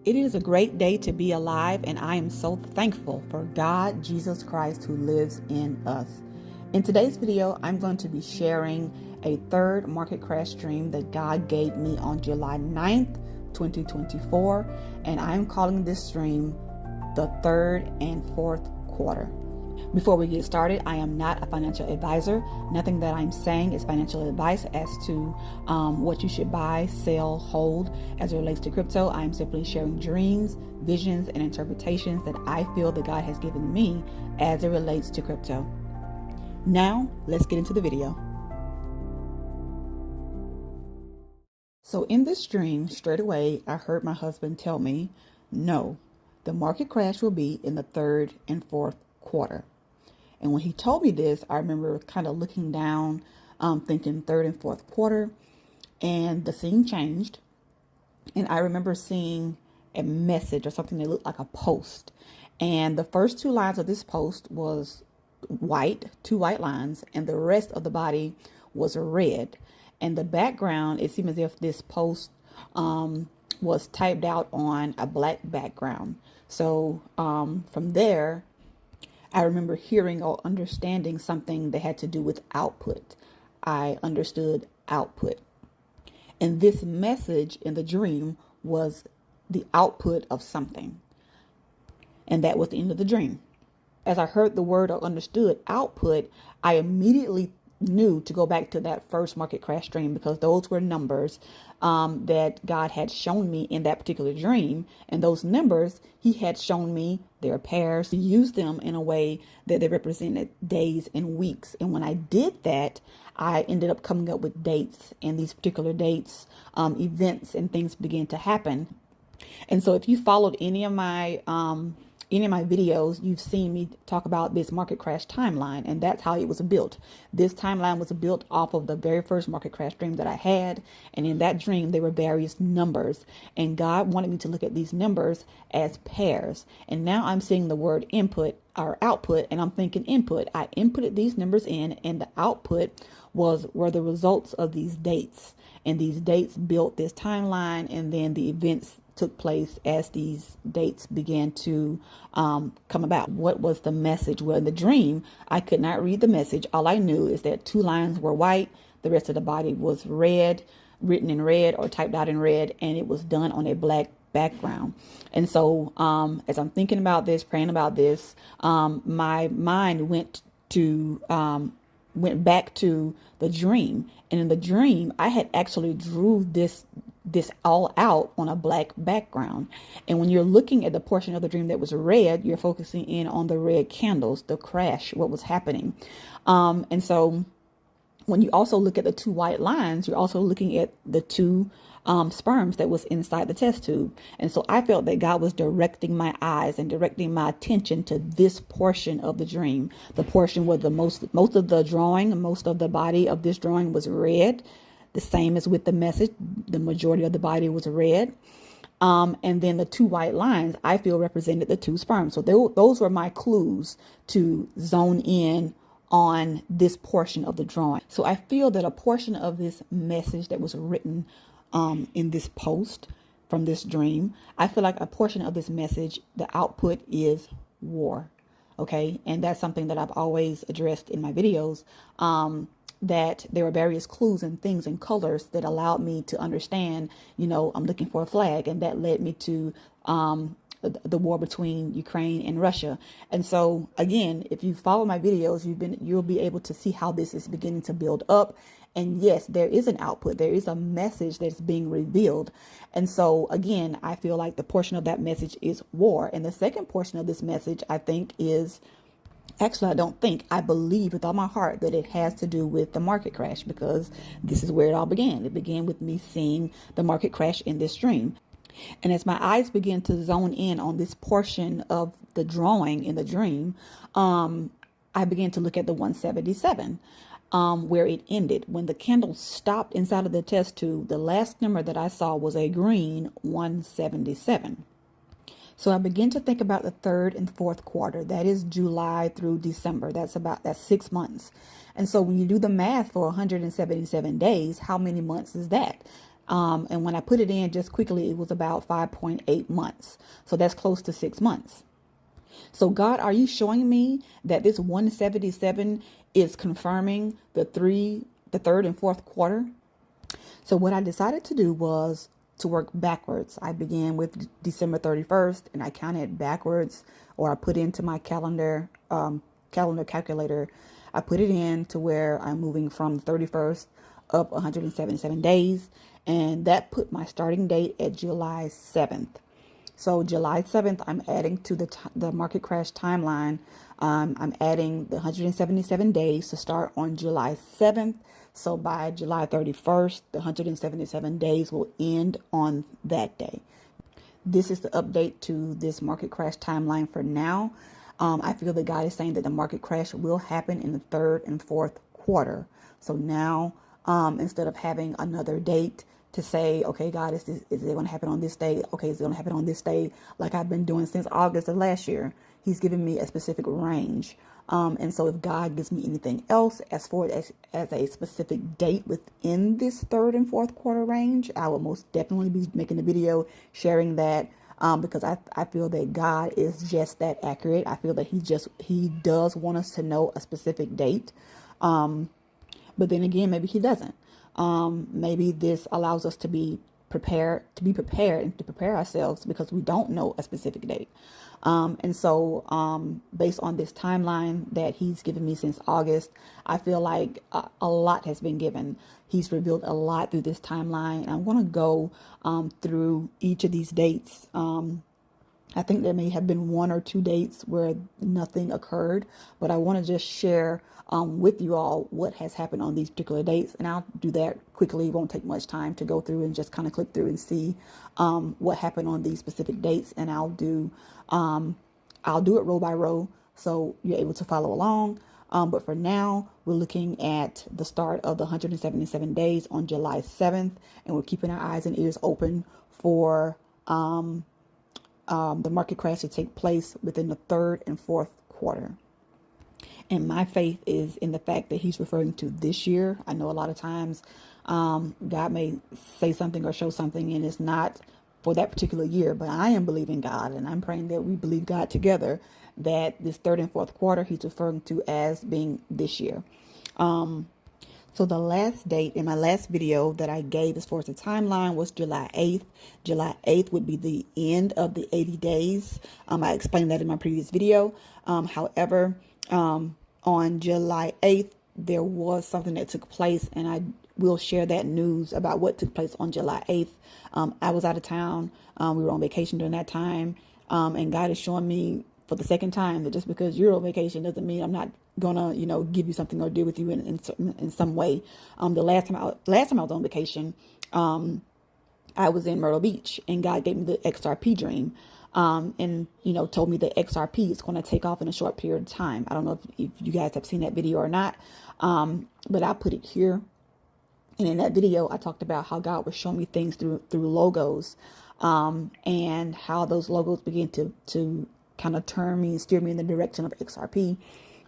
It is a great day to be alive, and I am so thankful for God, Jesus Christ, who lives in us. In today's video, I'm going to be sharing a third market crash dream that God gave me on July 9th, 2024, and I'm calling this dream the third and fourth quarter. Before we get started, I am not a financial advisor. Nothing that I'm saying is financial advice as to what you should buy, sell, hold as it relates to crypto. I am simply sharing dreams, visions, and interpretations that I feel that God has given me as it relates to crypto. Now, let's get into the video. So in this dream, straight away, I heard my husband tell me, no, the market crash will be in the third and fourth quarter. And when he told me this, I remember kind of looking down, thinking third and fourth quarter, and the scene changed. And I remember seeing a message or something that looked like a post. And the first two lines of this post was white, two white lines, and the rest of the body was red. And the background, it seemed as if this post was typed out on a black background. So from there, I remember hearing or understanding something that had to do with output. I understood output. And this message in the dream was the output of something. And that was the end of the dream. As I heard the word or understood output, I immediately knew to go back to that first market crash dream, because those were numbers that God had shown me in that particular dream. And those numbers, he had shown me their pairs, to use them in a way that they represented days and weeks. And when I did that, I ended up coming up with dates, and these particular dates, events and things began to happen. And so if you followed any of my videos, you've seen me talk about this market crash timeline, and that's how it was built. This timeline was built off of the very first market crash dream that I had. And in that dream, there were various numbers, and God wanted me to look at these numbers as pairs. And now I'm seeing the word input or output, and I'm thinking input. I inputted these numbers in, and the output were the results of these dates. And these dates built this timeline, and then the events took place as these dates began to come about. What was the message? Well, in the dream, I could not read the message. All I knew is that two lines were white, the rest of the body was red, written in red or typed out in red, and it was done on a black background. And so as I'm thinking about this, praying about this, my mind went back to the dream. And in the dream, I had actually drew this all out on a black background. And when you're looking at the portion of the dream that was red, you're focusing in on the red candles, the crash, what was happening. And so when you also look at the two white lines, you're also looking at the two sperms that was inside the test tube. And so I felt that God was directing my eyes and directing my attention to this portion of the dream, the portion where the most of the drawing, most of the body of this drawing was red, the same as with the message. The majority of the body was red. And then the two white lines, I feel, represented the two sperms. So those were my clues to zone in on this portion of the drawing. So I feel that a portion of this message that was written in this post from this dream, I feel like a portion of this message, the output is war. Okay. And that's something that I've always addressed in my videos, that there were various clues and things and colors that allowed me to understand, I'm looking for a flag. And that led me to the war between Ukraine and Russia. And so again, if you follow my videos, you'll be able to see how this is beginning to build up. And yes, there is an output. There is a message that's being revealed. And so again, I feel like the portion of that message is war. And the second portion of this message, I think, is I believe with all my heart that it has to do with the market crash, because this is where it all began. It began with me seeing the market crash in this dream. And as my eyes began to zone in on this portion of the drawing in the dream, I began to look at the 177, where it ended. When the candle stopped inside of the test tube, the last number that I saw was a green 177. So I begin to think about the third and fourth quarter. That is July through December. That's 6 months. And so when you do the math for 177 days, how many months is that? And when I put it in just quickly, it was about 5.8 months. So that's close to 6 months. So God, are you showing me that this 177 is confirming the third and fourth quarter? So what I decided to do was to work backwards. I began with December 31st and I counted backwards, or I put into my calendar calculator. I put it in to where I'm moving from the 31st up 177 days. And that put my starting date at July 7th. So July 7th, I'm adding to the market crash timeline. I'm adding the 177 days to start on July 7th. So by July 31st, the 177 days will end on that day. This is the update to this market crash timeline for now. I feel that God is saying that the market crash will happen in the third and fourth quarter. So now, instead of having another date to say, okay, God, is it going to happen on this day? Okay, is it going to happen on this day? Like I've been doing since August of last year. He's given me a specific range. And so if God gives me anything else as far as a specific date within this third and fourth quarter range, I will most definitely be making a video sharing that. Because I feel that God is just that accurate. I feel that he does want us to know a specific date. But then again, maybe he doesn't. Maybe this allows us to be prepared and to prepare ourselves because we don't know a specific date. And so, based on this timeline that he's given me since August, I feel like a lot has been given. He's revealed a lot through this timeline. And I'm going to go through each of these dates. I think there may have been 1 or 2 dates where nothing occurred, but I want to just share with you all what has happened on these particular dates. And I'll do that quickly. It won't take much time to go through and just kind of click through and see what happened on these specific dates. And I'll do it row by row so you're able to follow along. But for now, we're looking at the start of the 177 days on July 7th, and we're keeping our eyes and ears open for the market crash to take place within the third and fourth quarter. And my faith is in the fact that he's referring to this year. I know a lot of times God may say something or show something and it's not for that particular year, but I am believing God and I'm praying that we believe God together that this third and fourth quarter he's referring to as being this year. So the last date in my last video that I gave as far as the timeline was July 8th. July 8th would be the end of the 80 days. I explained that in my previous video. However, on July 8th, there was something that took place, and I will share that news about what took place on July 8th. I was out of town. We were on vacation during that time. And God is showing me for the second time that just because you're on vacation doesn't mean I'm not gonna, give you something or deal with you in some way. The last time I was on vacation, I was in Myrtle Beach, and God gave me the XRP dream. And told me that XRP is going to take off in a short period of time. I don't know if you guys have seen that video or not, but I put it here. And in that video, I talked about how God was showing me things through logos, and how those logos begin to kind of turn me and steer me in the direction of XRP.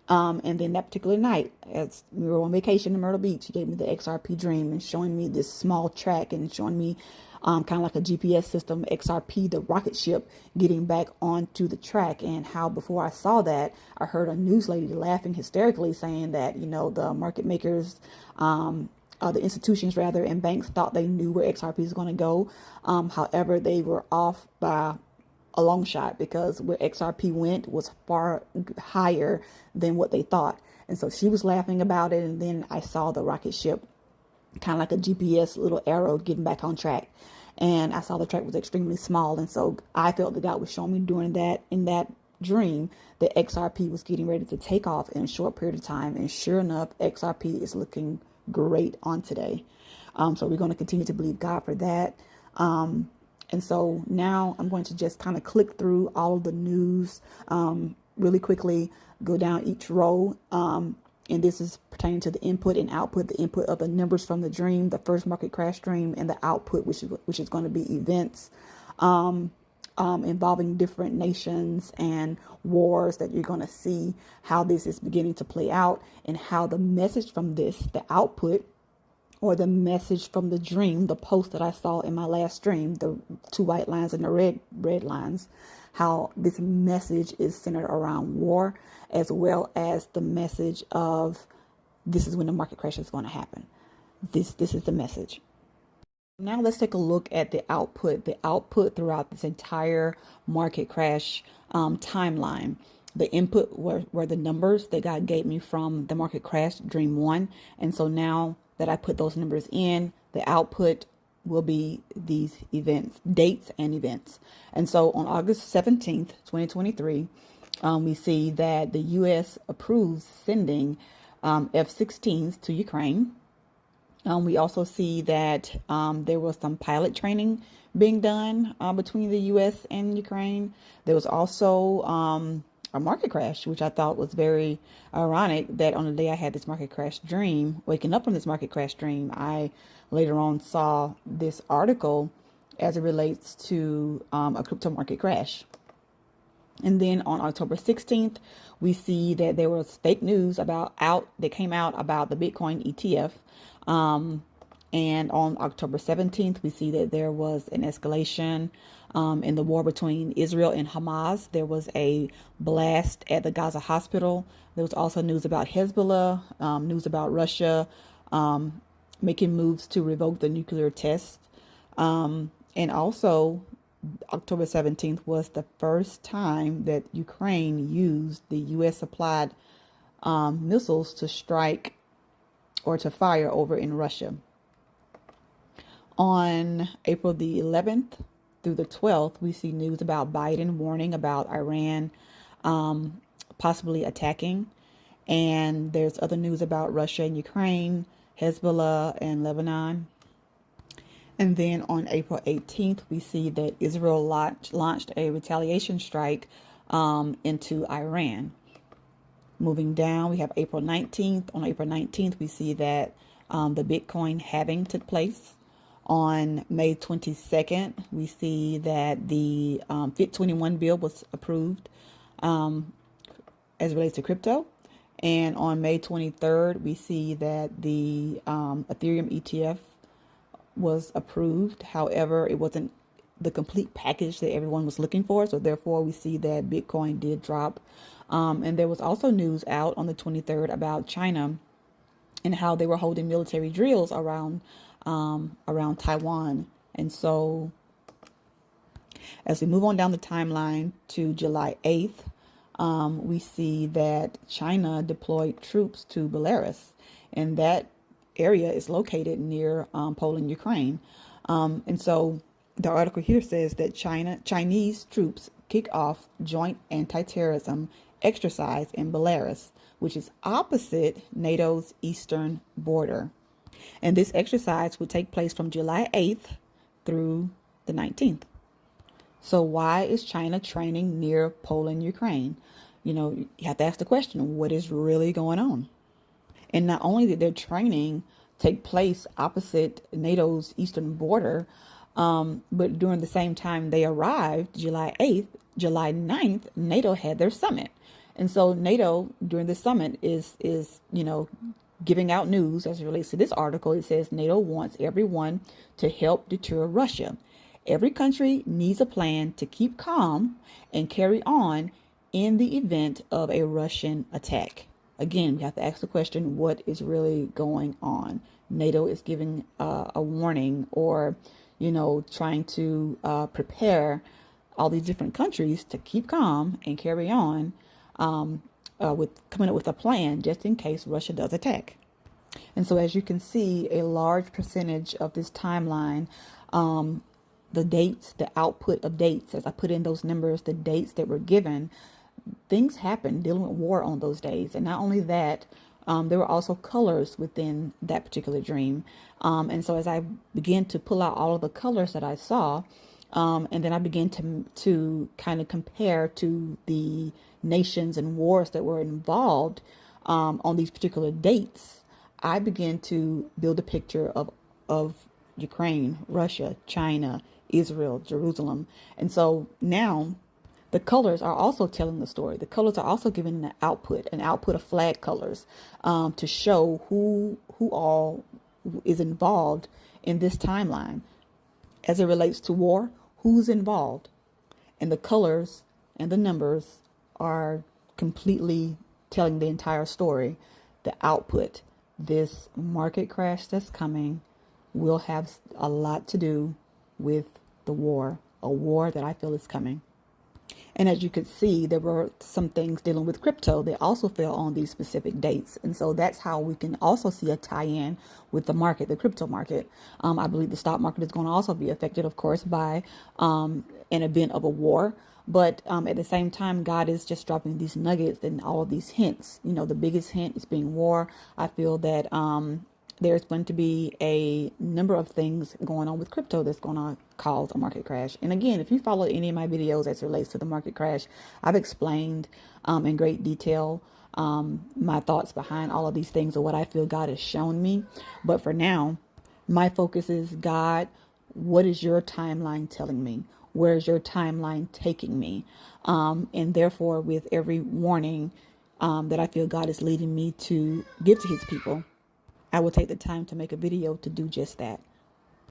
And then that particular night, as we were on vacation in Myrtle Beach, he gave me the XRP dream and showing me this small track and showing me kind of like a GPS system, XRP, the rocket ship, getting back onto the track. And how before I saw that, I heard a news lady laughing hysterically saying that, the market makers, the institutions rather, and banks thought they knew where XRP is going to go. However, they were off by a long shot because where XRP went was far higher than what they thought. And so she was laughing about it. And then I saw the rocket ship, kind of like a GPS little arrow, getting back on track. And I saw the track was extremely small. And so I felt that God was showing me during that, in that dream, that XRP was getting ready to take off in a short period of time. And sure enough, XRP is looking great on today. So we're going to continue to believe God for that. And so now I'm going to just kind of click through all of the news really quickly, go down each row. And this is pertaining to the input and output, the input of the numbers from the dream, the first market crash dream, and the output, which is going to be events involving different nations and wars that you're going to see how this is beginning to play out, and how the message from this, the output, or the message from the dream, the post that I saw in my last dream, the two white lines and the red lines, how this message is centered around war, as well as the message of this is when the market crash is going to happen. This is the message. Now let's take a look at the output. The output throughout this entire market crash timeline. The input were the numbers that God gave me from the market crash dream one. And so now that I put those numbers in, the output will be these events, dates and events. And so on August 17th, 2023, we see that the U.S. approves sending F-16s to Ukraine. We also see that there was some pilot training being done between the U.S. and Ukraine. There was also a market crash, which I thought was very ironic that on the day I had this market crash dream, waking up from this market crash dream, I later on saw this article as it relates to a crypto market crash. And then on October 16th, we see that there was fake news that came out about the Bitcoin ETF. And on October 17th, we see that there was an escalation in the war between Israel and Hamas. There was a blast at the Gaza hospital. There was also news about Hezbollah, news about Russia making moves to revoke the nuclear test. And also, October 17th was the first time that Ukraine used the U.S. supplied missiles to strike or to fire over in Russia. On April the 11th through the 12th, we see news about Biden warning about Iran possibly attacking. And there's other news about Russia and Ukraine, Hezbollah and Lebanon. And then on April 18th, we see that Israel launched a retaliation strike into Iran. Moving down, we have April 19th. On April 19th, we see that the Bitcoin halving took place. On May 22nd, we see that the FIT21 bill was approved as it relates to crypto. And on May 23rd, we see that the Ethereum ETF was approved. However, it wasn't the complete package that everyone was looking for. So therefore, we see that Bitcoin did drop. And there was also news out on the 23rd about China and how they were holding military drills around Taiwan. And so as we move on down the timeline to July 8th, we see that China deployed troops to Belarus, and that area is located near Poland, Ukraine. And so the article here says that Chinese troops kick off joint anti-terrorism exercise in Belarus, which is opposite NATO's eastern border. And this exercise would take place from July 8th through the 19th. So why is China training near Poland, Ukraine? You have to ask the question, what is really going on? And not only did their training take place opposite NATO's eastern border, but during the same time they arrived, July 8th, July 9th, NATO had their summit. And so NATO during the summit is giving out news as it relates to this article. It says NATO wants everyone to help deter Russia. Every country needs a plan to keep calm and carry on in the event of a Russian attack. Again, we have to ask the question, what is really going on? NATO is giving a warning or, trying to prepare all these different countries to keep calm and carry on with coming up with a plan just in case Russia does attack. And so as you can see, a large percentage of this timeline, the dates, the output of dates, as I put in those numbers, the dates that were given, things happened dealing with war on those days. And not only that, there were also colors within that particular dream. And so as I began to pull out all of the colors that I saw, and then I began to kind of compare to the nations and wars that were involved on these particular dates, I began to build a picture of Ukraine, Russia, China, Israel, Jerusalem. And so now the colors are also telling the story. The colors are also giving an output of flag colors to show who all is involved in this timeline. As it relates to war, who's involved? And the colors and the numbers are completely telling the entire story. The output, this market crash that's coming, will have a lot to do with the war, a war that I feel is coming. And as you could see, there were some things dealing with crypto that also fell on these specific dates. And so that's how we can also see a tie-in with the market, the crypto market. I believe the stock market is going to also be affected, of course, by an event of a war. But at the same time, God is just dropping these nuggets and all of these hints. You know, the biggest hint is being war. I feel that there's going to be a number of things going on with crypto that's going to cause a market crash. And again, if you follow any of my videos as it relates to the market crash, I've explained in great detail my thoughts behind all of these things or what I feel God has shown me. But for now, my focus is, God, what is your timeline telling me? Where is your timeline taking me? And therefore, with every warning that I feel God is leading me to give to his people, I will take the time to make a video to do just that.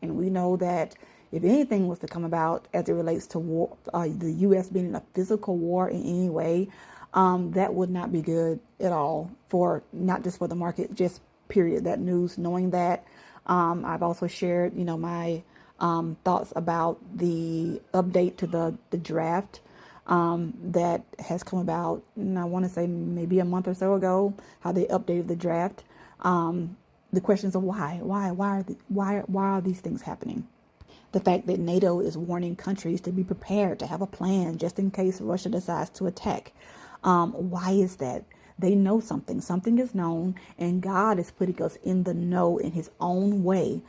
And we know that if anything was to come about as it relates to war, the U.S. being in a physical war in any way, that would not be good at all for not just for the market, just period. That news, knowing that, I've also shared, my thoughts about the update to the draft that has come about. And I want to say maybe a month or so ago, how they updated the draft. The questions of why are these things happening? The fact that NATO is warning countries to be prepared, to have a plan just in case Russia decides to attack. Why is that? They know something. Something is known, and God is putting us in the know in his own way.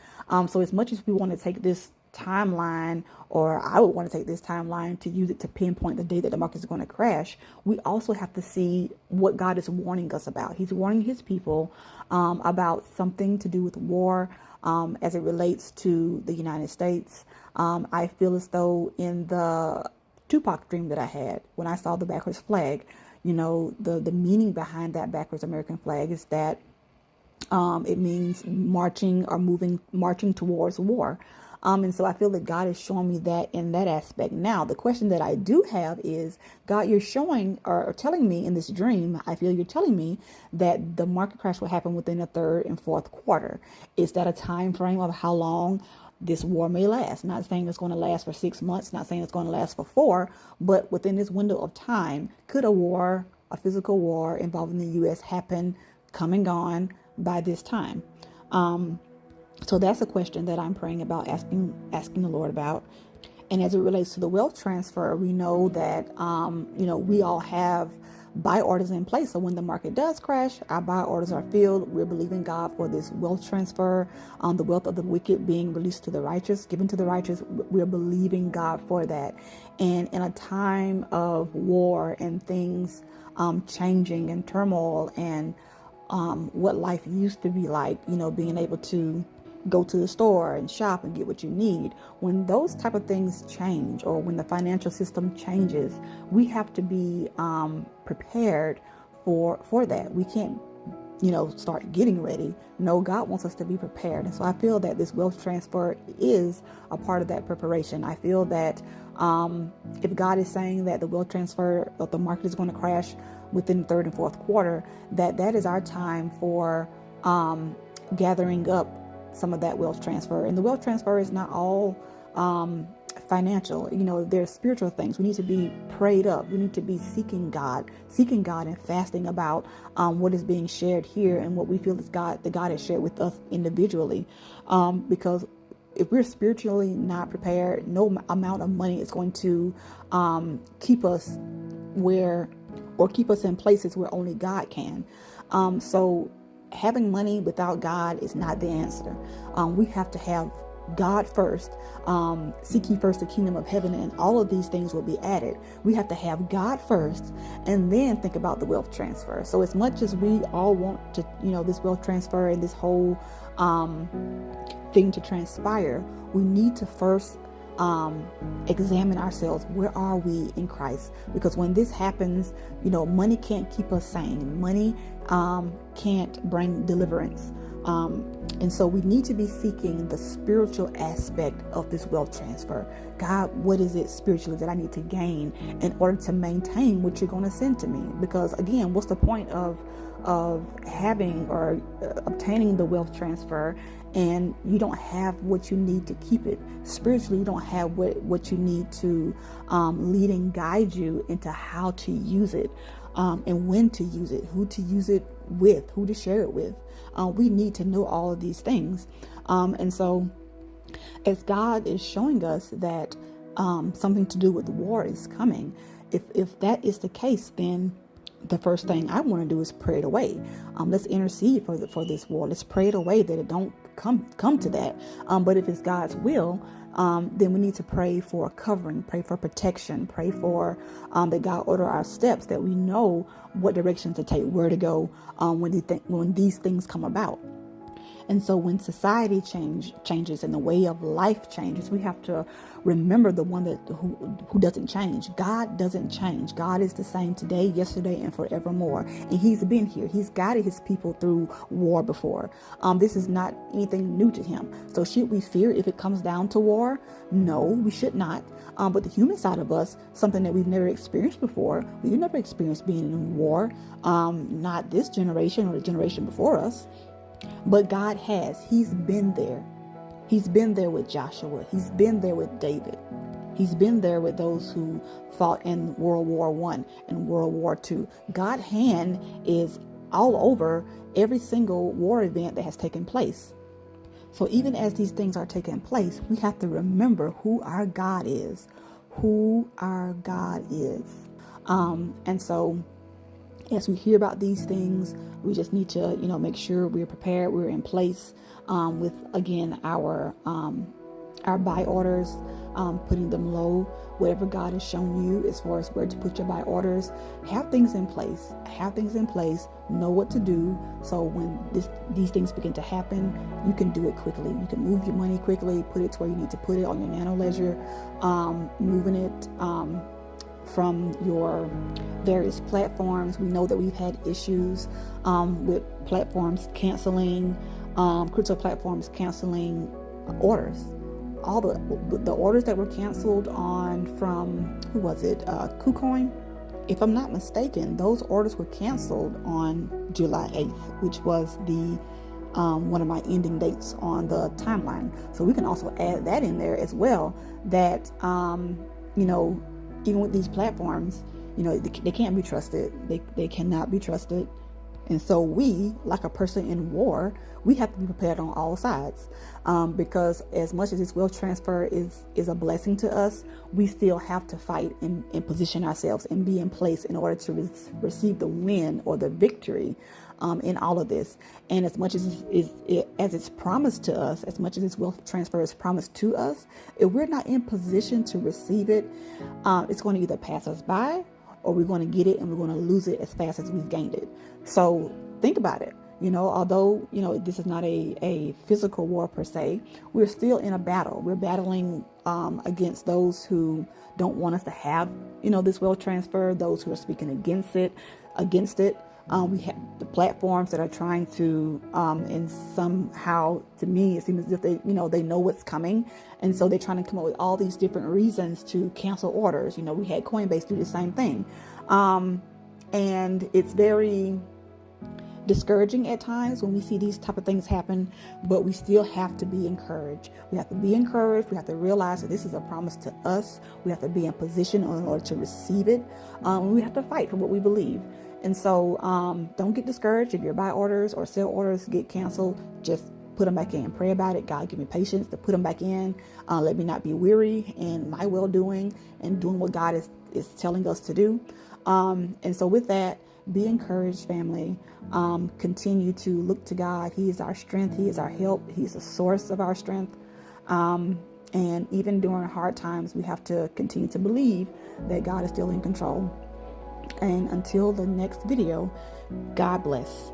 So as much as we want to take this timeline, or I would want to take this timeline to use it to pinpoint the day that the market is going to crash, we also have to see what God is warning us about. He's warning his people about something to do with war as it relates to the United States. I feel as though in the Tupac dream that I had, when I saw the backwards flag, the meaning behind that backwards American flag is that it means marching towards war. And so I feel that God is showing me that in that aspect. Now, the question that I do have is, God, you're showing or telling me in this dream, I feel you're telling me that the market crash will happen within the third and fourth quarter. Is that a time frame of how long this war may last? Not saying it's going to last for 6 months, not saying it's going to last for 4, but within this window of time, could a physical war involving the U.S. happen, come and gone by this time? So that's a question that I'm praying about, asking the Lord about. And as it relates to the wealth transfer, we know that, we all have buy orders in place. So when the market does crash, our buy orders are filled. We're believing God for this wealth transfer, the wealth of the wicked being released to the righteous, given to the righteous. We're believing God for that. And in a time of war and things changing and turmoil and what life used to be like, being able to go to the store and shop and get what you need. When those type of things change, or when the financial system changes, we have to be prepared for that. We can't, start getting ready. No, God wants us to be prepared. And so I feel that this wealth transfer is a part of that preparation. I feel that if God is saying that the wealth transfer of the market is going to crash within the third and fourth quarter, that is our time for gathering up some of that wealth transfer. And the wealth transfer is not all financial. There's spiritual things. We need to be prayed up. We need to be seeking God and fasting about what is being shared here and what we feel is that God has shared with us individually. Because if we're spiritually not prepared, no amount of money is going to keep us in places where only God can. So having money without God is not the answer. We have to have God first. Seek ye first the kingdom of heaven, and all of these things will be added. We have to have God first, and then think about the wealth transfer. So as much as we all want to, this wealth transfer and this whole thing to transpire, we need to first examine ourselves. Where are we in Christ? Because when this happens, money can't keep us sane. Money can't bring deliverance. And so we need to be seeking the spiritual aspect of this wealth transfer. God, what is it spiritually that I need to gain in order to maintain what you're going to send to me? Because again, what's the point of having or obtaining the wealth transfer and you don't have what you need to keep it? Spiritually, you don't have what you need to lead and guide you into how to use it, and when to use it, who to use it with, who to share it with. We need to know all of these things. And so as God is showing us that something to do with war is coming, if that is the case, then the first thing I want to do is pray it away. Let's intercede for this war. Let's pray it away that it don't come to that. But if it's God's will, then we need to pray for covering, pray for protection, pray for that God order our steps, that we know what direction to take, where to go when these things come about. And so when society changes and the way of life changes, we have to remember the one who doesn't change. God doesn't change. God is the same today, yesterday, and forevermore. And he's been here. He's guided his people through war before. This is not anything new to him. So should we fear if it comes down to war? No, we should not. But the human side of us, something that we've never experienced before, we've never experienced being in war, not this generation or the generation before us. But God has. He's been there. He's been there with Joshua. He's been there with David. He's been there with those who fought in World War I and World War II. God's hand is all over every single war event that has taken place. So even as these things are taking place, we have to remember who our God is. Who our God is. And so as we hear about these things, we just need to, make sure we're prepared, we're in place with, again, our buy orders, putting them low. Whatever God has shown you as far as where to put your buy orders, have things in place. Know what to do. So when these things begin to happen, you can do it quickly. You can move your money quickly, put it to where you need to put it on your Nano Ledger, moving it from your various platforms. We know that we've had issues with platforms canceling, crypto platforms canceling orders. All the orders that were canceled from, who was it? KuCoin. If I'm not mistaken, those orders were canceled on July 8th, which was the one of my ending dates on the timeline. So we can also add that in there as well, that, even with these platforms, they can't be trusted. They cannot be trusted. And so we, like a person in war, we have to be prepared on all sides. Because as much as this wealth transfer is a blessing to us, we still have to fight and position ourselves and be in place in order to receive the win or the victory in all of this. And as much as it's promised to us, as much as this wealth transfer is promised to us, if we're not in position to receive it, it's going to either pass us by, or we're going to get it and we're going to lose it as fast as we've gained it. So think about it. Although, this is not a physical war per se, we're still in a battle. We're battling against those who don't want us to have, this wealth transfer, those who are speaking against it. We have the platforms that are trying to, and somehow, to me, it seems as if they know what's coming. And so they're trying to come up with all these different reasons to cancel orders. We had Coinbase do the same thing. And it's very discouraging at times when we see these type of things happen, but we still have to be encouraged. We have to be encouraged. We have to realize that this is a promise to us. We have to be in position in order to receive it. We have to fight for what we believe. And so don't get discouraged if your buy orders or sell orders get canceled. Just put them back in. Pray about it. God, give me patience to put them back in. Let me not be weary in my well-doing and doing what God is telling us to do. And so with that, be encouraged, family. Continue to look to God. He is our strength. He is our help. He's the source of our strength. And even during hard times, we have to continue to believe that God is still in control. And until the next video, God bless.